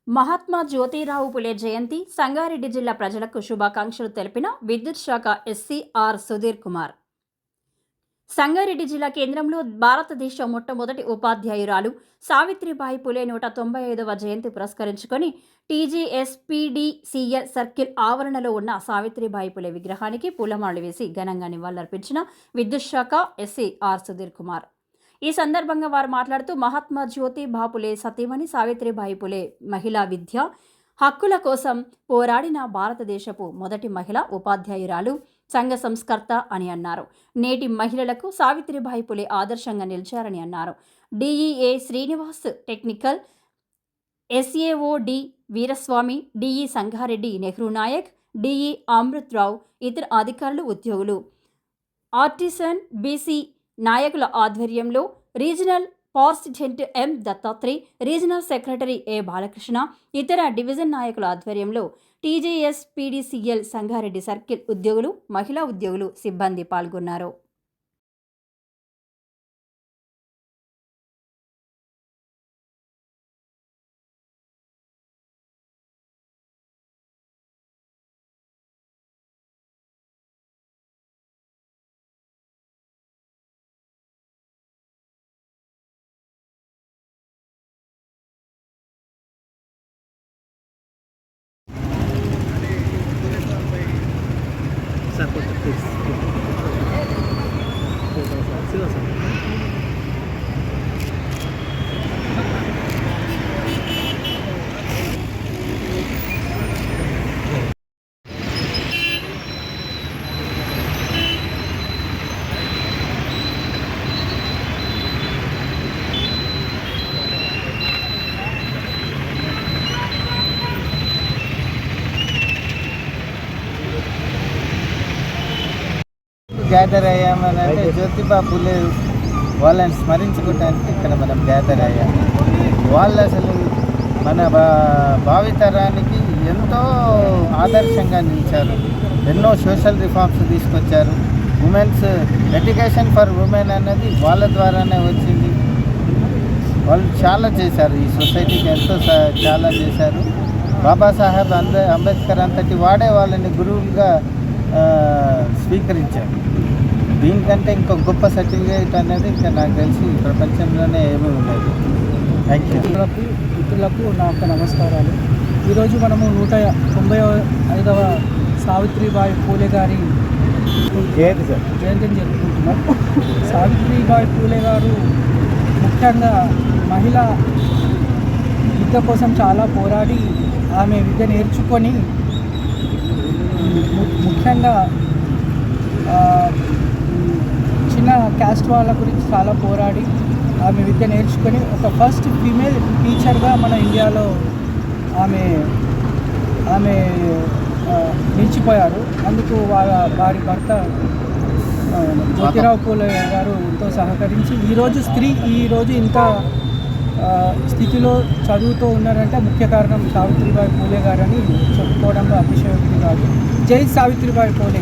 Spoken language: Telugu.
మహాత్మా జ్యోతిరావు పులే జయంతి సంగారెడ్డి జిల్లా ప్రజలకు శుభాకాంక్షలు తెలిపిన విద్యుత్ శాఖ ఎస్సీ ఆర్ సుధీర్ కుమార్. సంగారెడ్డి జిల్లా కేంద్రంలో భారతదేశ మొట్టమొదటి ఉపాధ్యాయురాలు సావిత్రిబాయి పులే 195వ జయంతి పురస్కరించుకొని టీజీఎస్పీడీసీఎల్ సర్కిల్ ఆవరణలో ఉన్న సావిత్రిబాయి పులే విగ్రహానికి పూలమాలలు వేసి ఘనంగా నివాళులర్పించిన విద్యుత్ శాఖ ఎస్సీ ఆర్ సుధీర్ కుమార్. ఈ సందర్భంగా వారు మాట్లాడుతూ మహాత్మా జ్యోతిబా పులే సతీమణి సావిత్రిబాయి పులే మహిళా విద్య హక్కుల కోసం పోరాడిన భారతదేశపు మొదటి మహిళా ఉపాధ్యాయురాలు, సంఘ సంస్కర్త అని అన్నారు. నేటి మహిళలకు సావిత్రిబాయి పులే ఆదర్శంగా నిలిచారని అన్నారు. DEA Srinivas technical, SAO D Veeraswamy, DE Sangareddy Nehru Nayak, DE Amrutrao, ఇతర అధికారులు, ఉద్యోగులు, ఆర్టిసన్ బీసీ నాయకుల ఆధ్వర్యంలో regional president M Dattatrey, regional secretary A Balakrishna, ఇతర డివిజన్ నాయకుల ఆధ్వర్యంలో టీజేఎస్పీడీసీఎల్ సంగారెడ్డి సర్కిల్ ఉద్యోగులు, మహిళా ఉద్యోగులు, సిబ్బంది పాల్గొన్నారు. గ్యాదర్ అయ్యామని అంటే జ్యోతిబా పులే వాళ్ళని స్మరించుకోవడానికి ఇక్కడ మనం గ్యాదర్ అయ్యాము. వాళ్ళు అసలు మన భావితరానికి ఎంతో ఆదర్శంగా నిలిచారు. ఎన్నో సోషల్ రిఫార్మ్స్ తీసుకొచ్చారు. ఉమెన్స్ ఎడ్యుకేషన్ ఫర్ ఉమెన్ అన్నది వాళ్ళ ద్వారానే వచ్చింది. వాళ్ళు చాలా చేశారు, ఈ సొసైటీకి ఎంతో చాలా చేశారు. బాబాసాహెబ్ అంబేద్కర్ అంతటి వాడే వాళ్ళని గురువులుగా స్వీకరించారు. దీనికంటే ఇంకో గొప్ప సర్టిఫికేట్ అనేది ఇంకా నాకు తెలిసి ప్రపంచంలోనే ఏమీ ఉండదు. Thank you. మిత్రులకు నా యొక్క నమస్కారాలు. ఈరోజు మనము 195వ సావిత్రిబాయి పూలే గారి జయంతిని జరుపుకుంటున్నాం. సావిత్రిబాయి పూలే గారు ముఖ్యంగా మహిళా విద్య కోసం చాలా పోరాడి ఆమె విద్య నేర్చుకొని ముఖ్యంగా చిన్న క్యాస్ట్ వాళ్ళ గురించి చాలా పోరాడి ఆమె విద్య నేర్చుకొని ఒక ఫస్ట్ ఫీమేల్ టీచర్గా మన ఇండియాలో ఆమె నిలిచిపోయారు. అందుకు వారి భర్త జ్యోతిరావు పూలే గారు ఎంతో సహకరించి ఈరోజు స్త్రీ ఈరోజు ఇంత స్థితిలో చదువుతూ ఉన్నారంటే ముఖ్య కారణం సావిత్రిబాయి పూలే గారని చెప్పుకోవడంలో అతిశయోక్తి కాదు. జై సావిత్రిబాయి పూలే.